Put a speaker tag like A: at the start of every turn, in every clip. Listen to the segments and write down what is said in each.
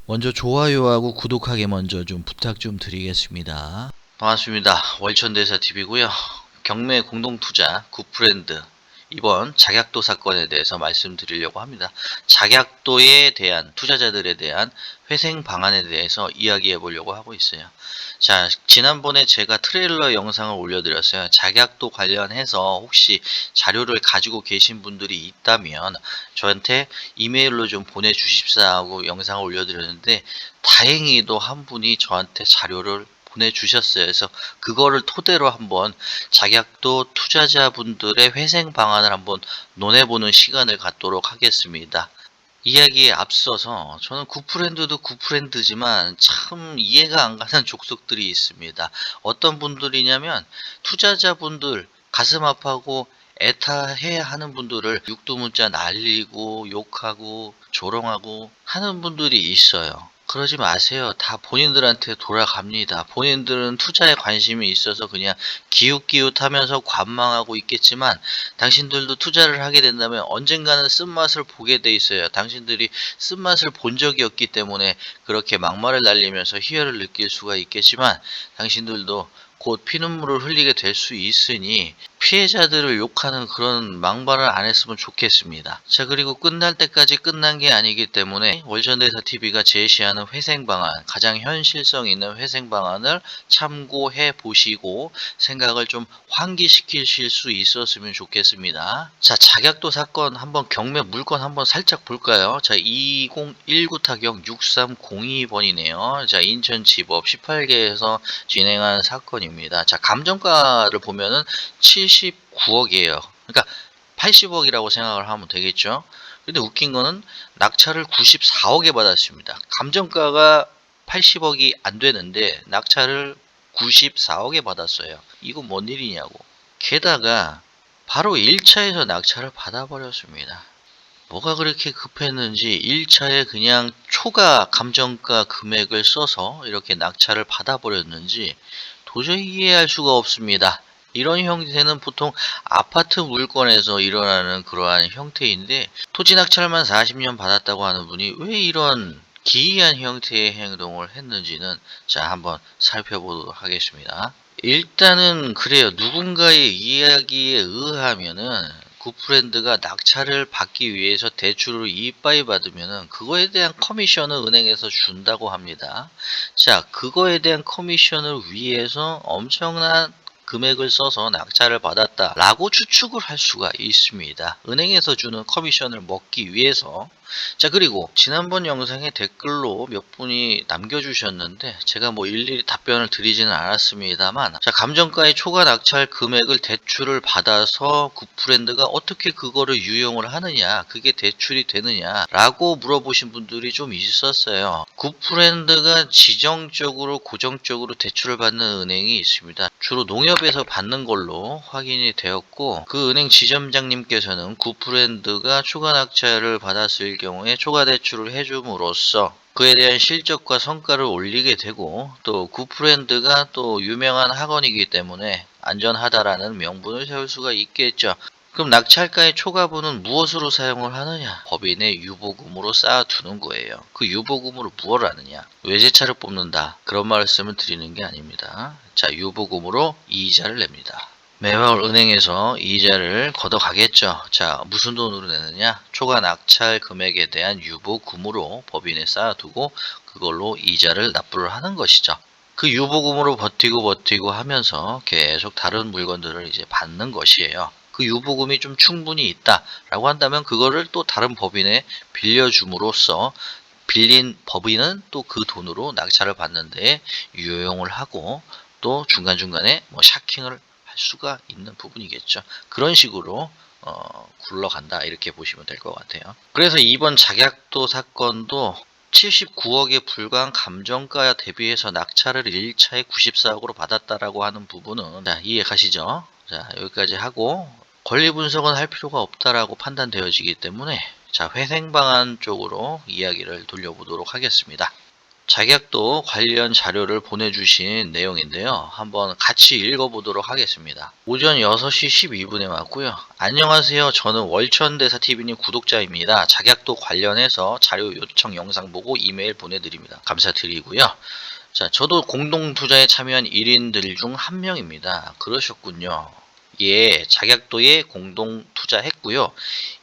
A: 먼저 좋아요하고 구독하기 먼저 좀 부탁 좀 드리겠습니다. 반갑습니다. 월천대사TV고요. 경매 공동투자 굿프렌드 이번 작약도 사건에 대해서 말씀드리려고 합니다. 작약도에 대한 투자자들에 대한 회생 방안에 대해서 이야기해 보려고 하고 있어요. 자, 지난번에 제가 트레일러 영상을 올려드렸어요. 작약도 관련해서 혹시 자료를 가지고 계신 분들이 있다면 저한테 이메일로 좀 보내주십사 하고 영상을 올려드렸는데 다행히도 한 분이 저한테 자료를 보내주셨어요. 그래서 그거를 토대로 한번 작약도 투자자분들의 회생 방안을 한번 논해보는 시간을 갖도록 하겠습니다. 이야기에 앞서서 저는 굿프렌드도 굿프렌드지만 참 이해가 안 가는 족속들이 있습니다. 어떤 분들이냐면 투자자분들 가슴 아파하고 애타해 하는 분들을 육두문자 날리고 욕하고 조롱하고 하는 분들이 있어요. 그러지 마세요. 다 본인들한테 돌아갑니다. 본인들은 투자에 관심이 있어서 그냥 기웃기웃하면서 관망하고 있겠지만 당신들도 투자를 하게 된다면 언젠가는 쓴맛을 보게 돼 있어요. 당신들이 쓴맛을 본 적이 없기 때문에 그렇게 막말을 날리면서 희열을 느낄 수가 있겠지만 당신들도 곧 피눈물을 흘리게 될 수 있으니 피해자들을 욕하는 그런 망발을 안 했으면 좋겠습니다. 자, 그리고 끝날 때까지 끝난 게 아니기 때문에 월전대사TV가 제시하는 회생 방안, 가장 현실성 있는 회생 방안을 참고해 보시고 생각을 좀 환기시키실 수 있었으면 좋겠습니다. 자, 작약도 사건 한번 경매 물건 한번 살짝 볼까요? 자, 2019 타경 6302번이네요. 자, 인천지법 18개에서 진행한 사건입니다. 자, 감정가를 보면은 79억이에요. 그러니까 80억이라고 생각을 하면 되겠죠. 근데 웃긴 거는 낙찰을 94억에 받았습니다. 감정가가 80억이 안 되는데 낙찰을 94억에 받았어요. 이거 뭔 일이냐고. 게다가 바로 1차에서 낙찰을 받아버렸습니다. 뭐가 그렇게 급했는지 1차에 그냥 초과 감정가 금액을 써서 이렇게 낙찰을 받아버렸는지 도저히 이해할 수가 없습니다. 이런 형태는 보통 아파트 물건에서 일어나는 그러한 형태인데 토지 낙찰만 40년 받았다고 하는 분이 왜 이런 기이한 형태의 행동을 했는지는 자 한번 살펴보도록 하겠습니다. 일단은 그래요. 누군가의 이야기에 의하면은 굿프렌드가 낙찰을 받기 위해서 대출을 이빠이 받으면은 그거에 대한 커미션을 은행에서 준다고 합니다. 자, 그거에 대한 커미션을 위해서 엄청난 금액을 써서 낙찰을 받았다라고 추측을 할 수가 있습니다. 은행에서 주는 커미션을 먹기 위해서. 자, 그리고 지난번 영상에 댓글로 몇 분이 남겨주셨는데 제가 뭐 일일이 답변을 드리지는 않았습니다만 자, 감정가의 초과 낙찰 금액을 대출을 받아서 굿프렌드가 어떻게 그거를 유용을 하느냐, 그게 대출이 되느냐라고 물어보신 분들이 좀 있었어요. 굿프렌드가 지정적으로 고정적으로 대출을 받는 은행이 있습니다. 주로 농협에서 받는 걸로 확인이 되었고 그 은행 지점장님께서는 굿프렌드가 초과 낙찰을 받았을 경우에 초과 대출을 해줌으로써 그에 대한 실적과 성과를 올리게 되고 또 굿프렌드가 또 유명한 학원이기 때문에 안전하다라는 명분을 세울 수가 있겠죠. 그럼 낙찰가의 초과분은 무엇으로 사용을 하느냐? 법인의 유보금으로 쌓아두는 거예요. 그 유보금으로 무엇을 하느냐? 외제차를 뽑는다. 그런 말씀을 드리는 게 아닙니다. 자, 유보금으로 이자를 냅니다. 매월 은행에서 이자를 걷어가겠죠. 자, 무슨 돈으로 내느냐? 초과 낙찰 금액에 대한 유보금으로 법인에 쌓아두고 그걸로 이자를 납부를 하는 것이죠. 그 유보금으로 버티고 하면서 계속 다른 물건들을 이제 받는 것이에요. 그 유보금이 좀 충분히 있다라고 한다면 그거를 또 다른 법인에 빌려줌으로써 빌린 법인은 또 그 돈으로 낙찰을 받는데 유용을 하고 또 중간중간에 뭐 샤킹을 할 수가 있는 부분이겠죠. 그런 식으로 굴러간다 이렇게 보시면 될 것 같아요. 그래서 이번 작약도 사건도 79억에 불과한 감정가 대비해서 낙찰을 1차에 94억으로 받았다라고 하는 부분은 자, 이해 가시죠? 자, 여기까지 하고 권리 분석은 할 필요가 없다라고 판단되어지기 때문에 자, 회생 방안 쪽으로 이야기를 돌려보도록 하겠습니다. 자격도 관련 자료를 보내주신 내용인데요. 한번 같이 읽어보도록 하겠습니다. 오전 6시 12분에 왔고요. 안녕하세요. 저는 월천대사TV님 구독자입니다. 자격도 관련해서 자료 요청 영상 보고 이메일 보내드립니다. 감사드리고요. 자, 저도 공동투자에 참여한 1인들 중 한 명입니다. 그러셨군요. 예, 자격도에 공동 투자했고요.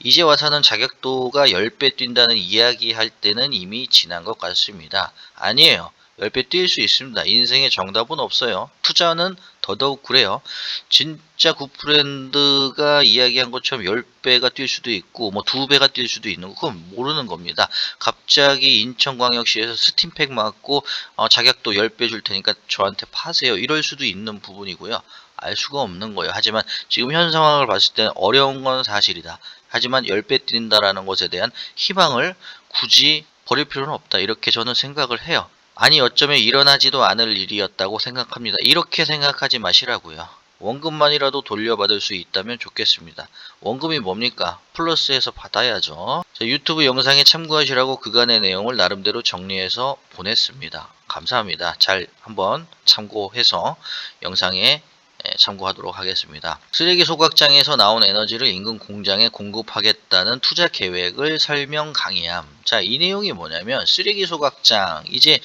A: 이제 와서는 자격도가 10배 뛴다는 이야기 할 때는 이미 지난 것 같습니다. 아니에요. 10배 뛸 수 있습니다. 인생에 정답은 없어요. 투자는 더더욱 그래요. 진짜 굿프렌드가 이야기한 것처럼 10배가 뛸 수도 있고 뭐 2배가 뛸 수도 있는 거 그건 모르는 겁니다. 갑자기 인천광역시에서 스팀팩 맞고 자격도 10배 줄 테니까 저한테 파세요. 이럴 수도 있는 부분이고요. 알 수가 없는 거예요. 하지만 지금 현 상황을 봤을 때는 어려운 건 사실이다. 하지만 10배 뛴다라는 것에 대한 희망을 굳이 버릴 필요는 없다. 이렇게 저는 생각을 해요. 아니 어쩌면 일어나지도 않을 일이었다고 생각합니다. 이렇게 생각하지 마시라고요. 원금만이라도 돌려받을 수 있다면 좋겠습니다. 원금이 뭡니까? 플러스해서 받아야죠. 자, 유튜브 영상에 참고하시라고 그간의 내용을 나름대로 정리해서 보냈습니다. 감사합니다. 잘 한번 참고해서 영상에 참고하도록 하겠습니다. 쓰레기 소각장에서 나온 에너지를 인근 공장에 공급하겠다는 투자 계획을 설명 강의함. 자, 이 내용이 뭐냐면 쓰레기 소각장 이제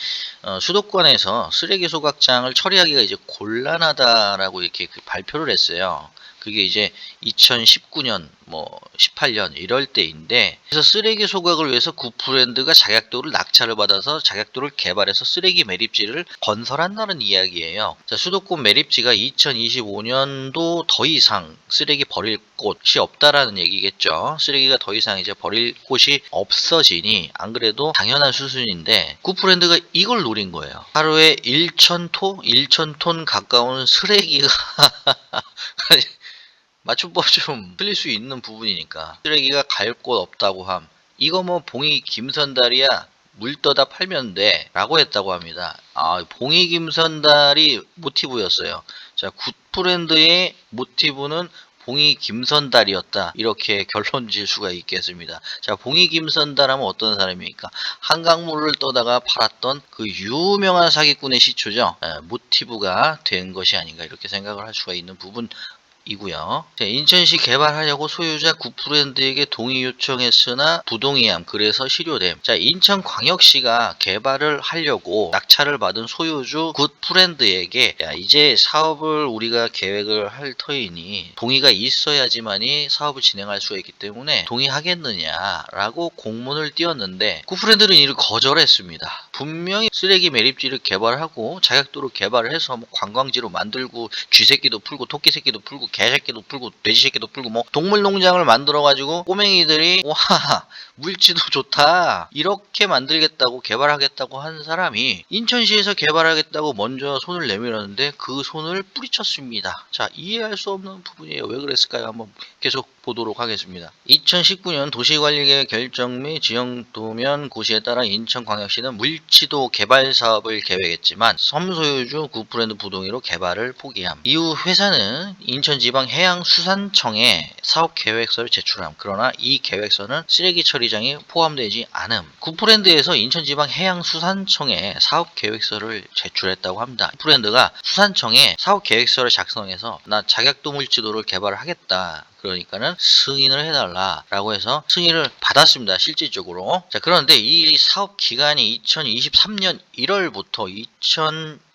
A: 수도권에서 쓰레기 소각장을 처리하기가 이제 곤란하다라고 이렇게 발표를 했어요. 그게 이제 2019년 뭐 18년 이럴 때인데 그래서 쓰레기 소각을 위해서 굿프렌드가 자격도를 낙찰을 받아서 자격도를 개발해서 쓰레기 매립지를 건설한다는 이야기예요. 자, 수도권 매립지가 2025년도 더 이상 쓰레기 버릴 곳이 없다라는 얘기겠죠. 쓰레기가 더 이상 이제 버릴 곳이 없어지니 안 그래도 당연한 수순인데 굿프렌드가 이걸 노린 거예요. 하루에 1,000톤 가까운 쓰레기가 맞춤법 좀 틀릴 수 있는 부분이니까 쓰레기가 갈 곳 없다고 함. 이거 뭐 봉이 김선달이야 물 떠다 팔면 돼 라고 했다고 합니다. 아, 봉이 김선달이 모티브였어요. 자, 굿프렌드의 모티브는 봉이 김선달이었다. 이렇게 결론 질 수가 있겠습니다. 자, 봉이 김선달 하면 어떤 사람입니까? 한강물을 떠다가 팔았던 그 유명한 사기꾼의 시초죠. 모티브가 된 것이 아닌가 이렇게 생각을 할 수가 있는 부분 이고요. 인천시 개발하려고 소유자 굿프렌드에게 동의 요청했으나 부동의함 그래서 실효됨. 자, 인천광역시가 개발을 하려고 낙찰을 받은 소유주 굿프렌드에게 야, 이제 사업을 우리가 계획을 할 터이니 동의가 있어야지만이 사업을 진행할 수가 있기 때문에 동의하겠느냐라고 공문을 띄웠는데 굿프렌드는 이를 거절했습니다. 분명히 쓰레기 매립지를 개발하고 자격도로 개발을 해서 뭐 관광지로 만들고 쥐새끼도 풀고 토끼새끼도 풀고 개새끼도 풀고 돼지새끼도 풀고 뭐 동물농장을 만들어가지고 꼬맹이들이 와 물지도 좋다 이렇게 만들겠다고 개발하겠다고 한 사람이 인천시에서 개발하겠다고 먼저 손을 내밀었는데 그 손을 뿌리쳤습니다. 자, 이해할 수 없는 부분이에요. 왜 그랬을까요? 한번 계속 보도록 하겠습니다. 2019년 도시관리계획 결정 및 지형도면 고시에 따라 인천광역시는 물지도 개발 사업을 계획했지만 섬소유주 굿프렌드 부동의로 개발을 포기함. 이후 회사는 인천지방해양수산청에 사업계획서를 제출함. 그러나 이 계획서는 쓰레기 처리장이 포함되지 않음. 굿프렌드에서 인천지방해양수산청에 사업계획서를 제출했다고 합니다. 굿프렌드가 수산청에 사업계획서를 작성해서 나 자격도 물지도를 개발하겠다. 그러니까는 승인을 해달라라고 해서 승인을 받았습니다. 실질적으로. 자, 그런데 이 사업 기간이 2023년 1월부터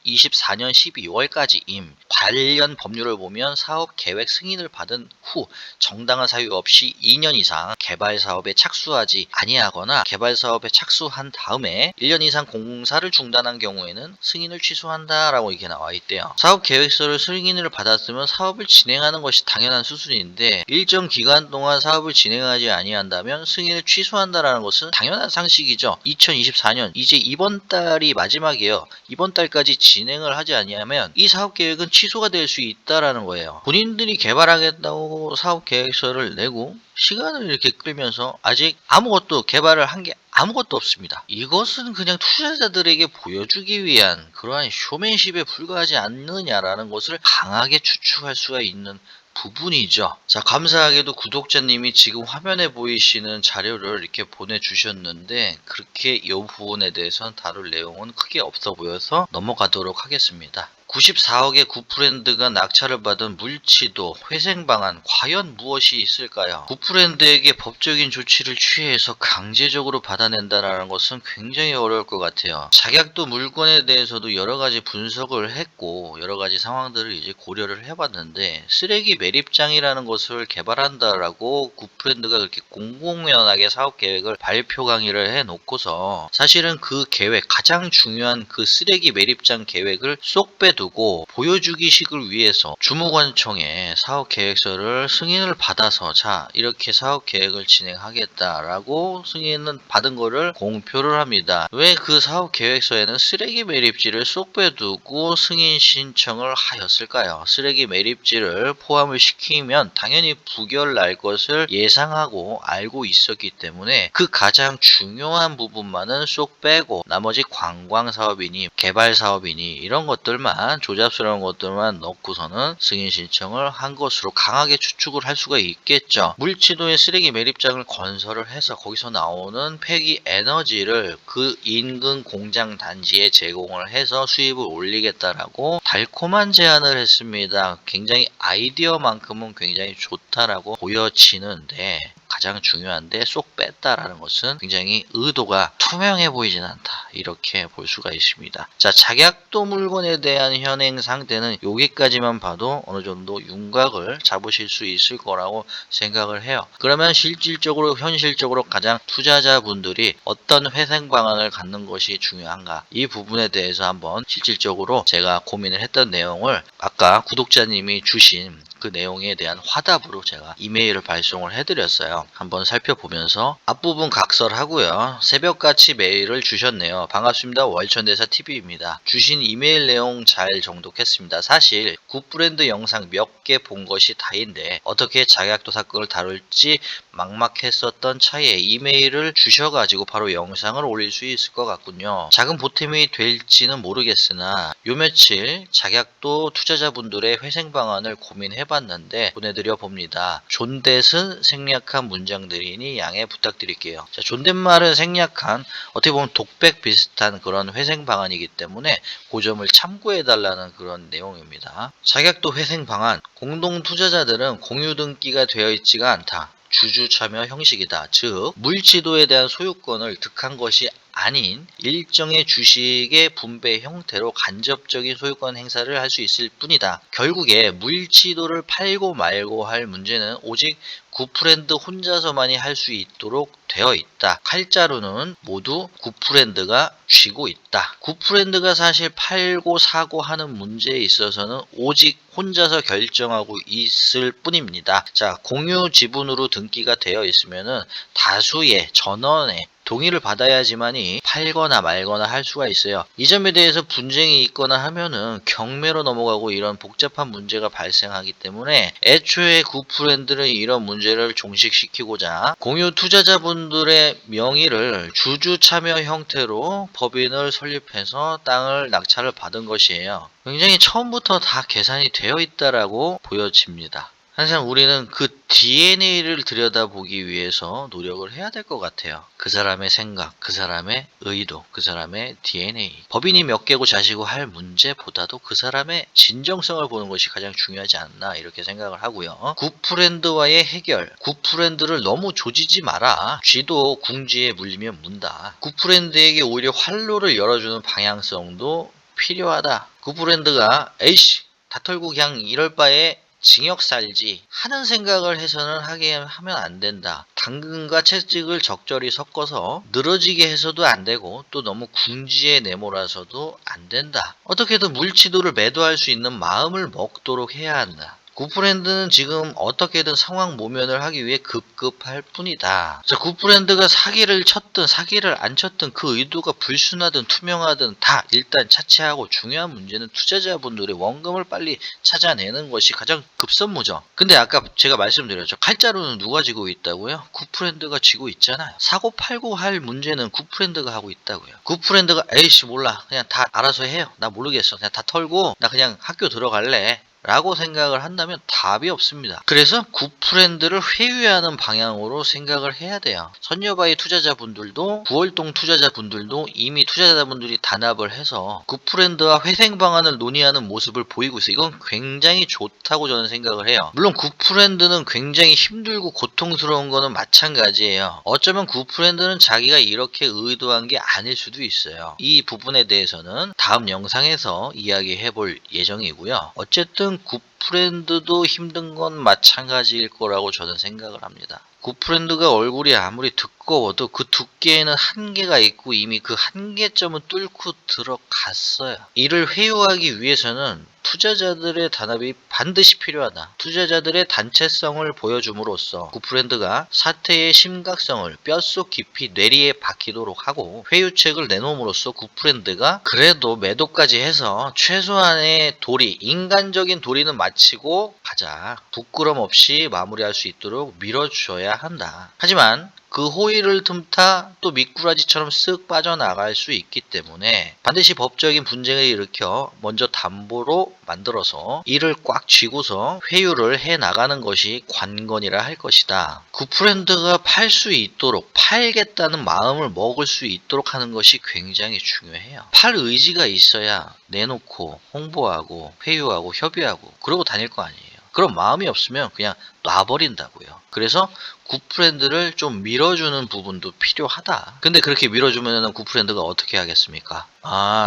A: 2024년 12월까지임. 관련 법률을 보면 사업 계획 승인을 받은 후 정당한 사유 없이 2년 이상 개발 사업에 착수하지 아니하거나 개발 사업에 착수한 다음에 1년 이상 공사를 중단한 경우에는 승인을 취소한다라고 이렇게 나와 있대요. 사업 계획서를 승인을 받았으면 사업을 진행하는 것이 당연한 수순인데 일정 기간 동안 사업을 진행하지 아니한다면 승인을 취소한다라는 것은 당연한 상식이죠. 2024년 이제 이번 달이 마지막이에요. 이번 달까지 진행을 하지 아니하면 이 사업 계획은 취소가 될 수 있다라는 거예요. 본인들이 개발하겠다고 사업 계획서를 내고 시간을 이렇게 끌면서 아직 아무것도 개발을 한 게 아무것도 없습니다. 이것은 그냥 투자자들에게 보여주기 위한 그러한 쇼맨십에 불과하지 않느냐라는 것을 강하게 추측할 수가 있는 부분이죠. 자, 감사하게도 구독자님이 지금 화면에 보이시는 자료를 이렇게 보내주셨는데 그렇게 이 부분에 대해서는 다룰 내용은 크게 없어 보여서 넘어가도록 하겠습니다. 94억의 구프렌드가 낙찰을 받은 물치도 회생 방안 과연 무엇이 있을까요? 구프렌드에게 법적인 조치를 취해서 강제적으로 받아낸다는 것은 굉장히 어려울 것 같아요. 작약도 물건에 대해서도 여러 가지 분석을 했고 여러 가지 상황들을 이제 고려를 해봤는데 쓰레기 매립장이라는 것을 개발한다라고 구프렌드가 그렇게 공공연하게 사업 계획을 발표 강의를 해놓고서 사실은 그 계획 가장 중요한 그 쓰레기 매립장 계획을 쏙 빼두고 보여주기식을 위해서 주무관청에 사업 계획서를 승인을 받아서 자 이렇게 사업 계획을 진행하겠다라고 승인은 받은 거를 공표를 합니다. 왜 그 사업 계획서에는 쓰레기 매립지를 쏙 빼두고 승인 신청을 하였을까요? 쓰레기 매립지를 포함을 시키면 당연히 부결 날 것을 예상하고 알고 있었기 때문에 그 가장 중요한 부분만은 쏙 빼고 나머지 관광 사업이니 개발 사업이니 이런 것들만 조잡스러운 것들만 넣고서는 승인 신청을 한 것으로 강하게 추측을 할 수가 있겠죠. 물치도에 쓰레기 매립장을 건설을 해서 거기서 나오는 폐기 에너지를 그 인근 공장 단지에 제공을 해서 수입을 올리겠다라고 달콤한 제안을 했습니다. 굉장히 아이디어만큼은 굉장히 좋다라고 보여지는데 가장 중요한데 쏙 뺐다라는 것은 굉장히 의도가 투명해 보이진 않다. 이렇게 볼 수가 있습니다. 자, 작약도 물건에 대한 현행 상태는 여기까지만 봐도 어느 정도 윤곽을 잡으실 수 있을 거라고 생각을 해요. 그러면 실질적으로 현실적으로 가장 투자자분들이 어떤 회생 방안을 갖는 것이 중요한가 이 부분에 대해서 한번 실질적으로 제가 고민을 했던 내용을 아까 구독자님이 주신 그 내용에 대한 화답으로 제가 이메일을 발송을 해드렸어요. 한번 살펴보면서 앞부분 각설하고요. 새벽같이 메일을 주셨네요. 반갑습니다. 월천대사 TV입니다. 주신 이메일 내용 잘 정독했습니다. 사실 굿브랜드 영상 몇 개 본 것이 다인데 어떻게 작약도 사건을 다룰지 막막했었던 차에 이메일을 주셔가지고 바로 영상을 올릴 수 있을 것 같군요. 작은 보탬이 될지는 모르겠으나 요 며칠 작약도 투자자분들의 회생 방안을 고민해봤는데 보내드려 봅니다. 존댓은 생략한 문장들이니 양해 부탁드릴게요. 자, 존댓말은 생략한 어떻게 보면 독백 비슷한 그런 회생 방안이기 때문에 그 점을 참고해달라는 그런 내용입니다. 작약도 회생 방안 공동 투자자들은 공유 등기가 되어 있지가 않다. 주주 참여 형식이다. 즉 물지도에 대한 소유권을 득한 것이 아닌 일정의 주식의 분배 형태로 간접적인 소유권 행사를 할 수 있을 뿐이다. 결국에 물지도를 팔고 말고 할 문제는 오직 굿프렌드 혼자서만이 할 수 있도록 되어 있다. 칼자루는 모두 굿프렌드가 쥐고 있다. 굿프렌드가 사실 팔고 사고 하는 문제에 있어서는 오직 혼자서 결정하고 있을 뿐입니다. 자, 공유 지분으로 등기가 되어 있으면은 다수의 전원의 동의를 받아야지만이 팔거나 말거나 할 수가 있어요. 이 점에 대해서 분쟁이 있거나 하면은 경매로 넘어가고 이런 복잡한 문제가 발생하기 때문에 애초에 굿프렌드는 이런 문제를 종식시키고자 공유 투자자분들의 명의를 주주 참여 형태로 법인을 설립해서 땅을 낙찰을 받은 것이에요. 굉장히 처음부터 다 계산이 되어 있다라고 보여집니다. 항상 우리는 그 DNA를 들여다보기 위해서 노력을 해야 될 것 같아요. 그 사람의 생각, 그 사람의 의도, 그 사람의 DNA. 법인이 몇 개고 자시고 할 문제보다도 그 사람의 진정성을 보는 것이 가장 중요하지 않나 이렇게 생각을 하고요. 굿프렌드와의 해결. 굿프렌드를 너무 조지지 마라. 쥐도 궁지에 물리면 문다. 굿프렌드에게 오히려 활로를 열어주는 방향성도 필요하다. 굿프렌드가 에이씨 다 털고 그냥 이럴 바에 징역 살지 하는 생각을 해서는 하면 안 된다. 당근과 채찍을 적절히 섞어서 늘어지게 해서도 안 되고 또 너무 궁지에 내몰아서도 안 된다. 어떻게든 물치도를 매도할 수 있는 마음을 먹도록 해야 한다. 굿프렌드는 지금 어떻게든 상황 모면을 하기 위해 급급할 뿐이다. 자, 굿프렌드가 사기를 쳤든 사기를 안 쳤든 그 의도가 불순하든 투명하든 다 일단 차치하고 중요한 문제는 투자자분들의 원금을 빨리 찾아내는 것이 가장 급선무죠. 근데 아까 제가 말씀드렸죠. 칼자루는 누가 쥐고 있다고요? 굿프렌드가 쥐고 있잖아요. 사고 팔고 할 문제는 굿프렌드가 하고 있다고요. 굿프렌드가 에이씨 몰라 그냥 다 알아서 해요. 나 모르겠어. 그냥 다 털고 나 그냥 학교 들어갈래. 라고 생각을 한다면 답이 없습니다. 그래서 굿프렌드를 회유하는 방향으로 생각을 해야 돼요. 선여바이 투자자분들도 구월동 투자자분들도 이미 투자자분들이 단합을 해서 굿프렌드와 회생 방안을 논의하는 모습을 보이고 있어요. 이건 굉장히 좋다고 저는 생각을 해요. 물론 굿프렌드는 굉장히 힘들고 고통스러운 거는 마찬가지예요. 어쩌면 굿프렌드는 자기가 이렇게 의도한 게 아닐 수도 있어요. 이 부분에 대해서는 다음 영상에서 이야기해 볼 예정이고요. 어쨌든 굿프렌드도 힘든 건 마찬가지일 거라고 저는 생각을 합니다. 굿프렌드가 얼굴이 아무리 두꺼워도 그 두께에는 한계가 있고 이미 그 한계점을 뚫고 들어갔어요. 이를 회유하기 위해서는 투자자들의 단합이 반드시 필요하다. 투자자들의 단체성을 보여줌으로써 굿프렌드가 사태의 심각성을 뼛속 깊이 뇌리에 박히도록 하고 회유책을 내놓음으로써 굿프렌드가 그래도 매도까지 해서 최소한의 도리, 인간적인 도리는 마치고 가자. 부끄럼 없이 마무리할 수 있도록 밀어줘야 한다. 하지만 그 호의를 틈타 또 미꾸라지처럼 쓱 빠져나갈 수 있기 때문에 반드시 법적인 분쟁을 일으켜 먼저 담보로 만들어서 이를 꽉 쥐고서 회유를 해나가는 것이 관건이라 할 것이다. 굿프렌드가 팔 수 있도록 팔겠다는 마음을 먹을 수 있도록 하는 것이 굉장히 중요해요. 팔 의지가 있어야 내놓고 홍보하고 회유하고 협의하고 그러고 다닐 거 아니에요. 그런 마음이 없으면 그냥 놔버린다고요. 그래서 굿프렌드를 좀 밀어주는 부분도 필요하다. 근데 그렇게 밀어주면 굿프렌드가 어떻게 하겠습니까?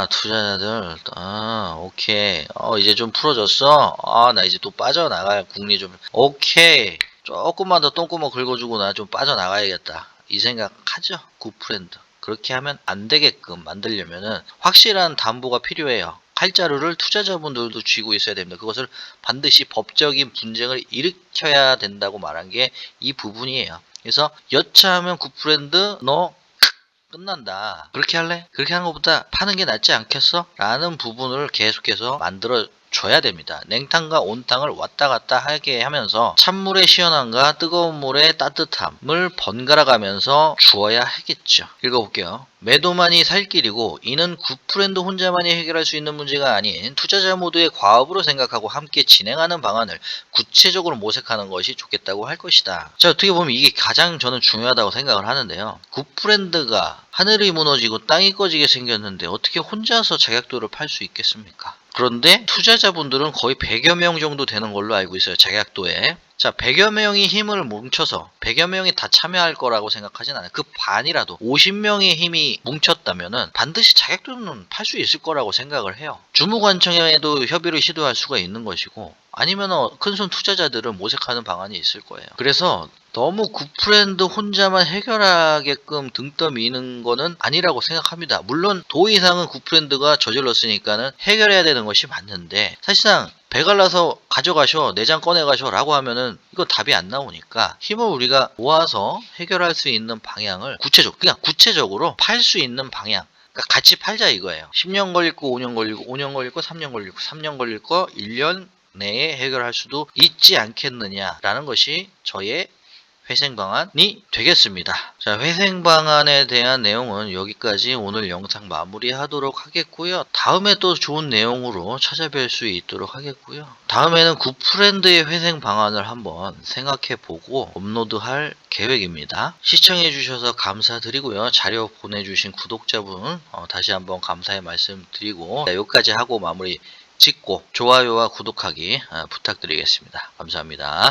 A: 투자자들, 오케이. 이제 좀 풀어졌어? 나 이제 또 빠져나갈 국리 좀, 오케이. 조금만 더 똥구멍 긁어주고 나 좀 빠져나가야겠다. 이 생각하죠, 굿프렌드. 그렇게 하면 안 되게끔 만들려면은 확실한 담보가 필요해요. 칼자루를 투자자분들도 쥐고 있어야 됩니다. 그것을 반드시 법적인 분쟁을 일으켜야 된다고 말한 게 이 부분이에요. 그래서 여차하면 굿프렌드 너 끝난다. 그렇게 할래? 그렇게 하는 것보다 파는 게 낫지 않겠어? 라는 부분을 계속해서 만들어 줘야 됩니다. 냉탕과 온탕을 왔다 갔다 하게 하면서 찬물의 시원함과 뜨거운 물의 따뜻함을 번갈아 가면서 주어야 하겠죠. 읽어볼게요. 매도만이 살 길이고 이는 굿프렌드 혼자만이 해결할 수 있는 문제가 아닌 투자자 모두의 과업으로 생각하고 함께 진행하는 방안을 구체적으로 모색하는 것이 좋겠다고 할 것이다. 자, 어떻게 보면 이게 가장 저는 중요하다고 생각을 하는데요. 굿프렌드가 하늘이 무너지고 땅이 꺼지게 생겼는데 어떻게 혼자서 자격도를 팔 수 있겠습니까? 그런데 투자자분들은 거의 100여 명 정도 되는 걸로 알고 있어요. 자격도에. 자, 100여 명이 힘을 뭉쳐서 100여 명이 다 참여할 거라고 생각하진 않아요. 그 반이라도 50명의 힘이 뭉쳤다면은 반드시 자격도는 팔 수 있을 거라고 생각을 해요. 주무관청에도 협의를 시도할 수가 있는 것이고 아니면 큰손 투자자들은 모색하는 방안이 있을 거예요. 그래서 너무 굿프렌드 혼자만 해결하게끔 등 떠미는 거는 아니라고 생각합니다. 물론 도 이상은 굿프렌드가 저질렀으니까는 해결해야 되는 것이 맞는데 사실상 배 갈라서 가져가셔, 내장 꺼내가셔 라고 하면은 이거 답이 안 나오니까 힘을 우리가 모아서 해결할 수 있는 방향을 구체적으로 팔 수 있는 방향, 그러니까 같이 팔자 이거예요. 10년 걸릴 거 5년 걸리고 5년 걸릴 거 3년 걸릴 거 3년 걸릴 거 1년 내에 해결할 수도 있지 않겠느냐라는 것이 저의 회생 방안이 되겠습니다. 자, 회생 방안에 대한 내용은 여기까지 오늘 영상 마무리하도록 하겠고요. 다음에 또 좋은 내용으로 찾아뵐 수 있도록 하겠고요. 다음에는 굿프렌드의 회생 방안을 한번 생각해보고 업로드할 계획입니다. 시청해주셔서 감사드리고요. 자료 보내주신 구독자분 다시 한번 감사의 말씀 드리고 여기까지 하고 마무리 짓고 좋아요와 구독하기 부탁드리겠습니다. 감사합니다.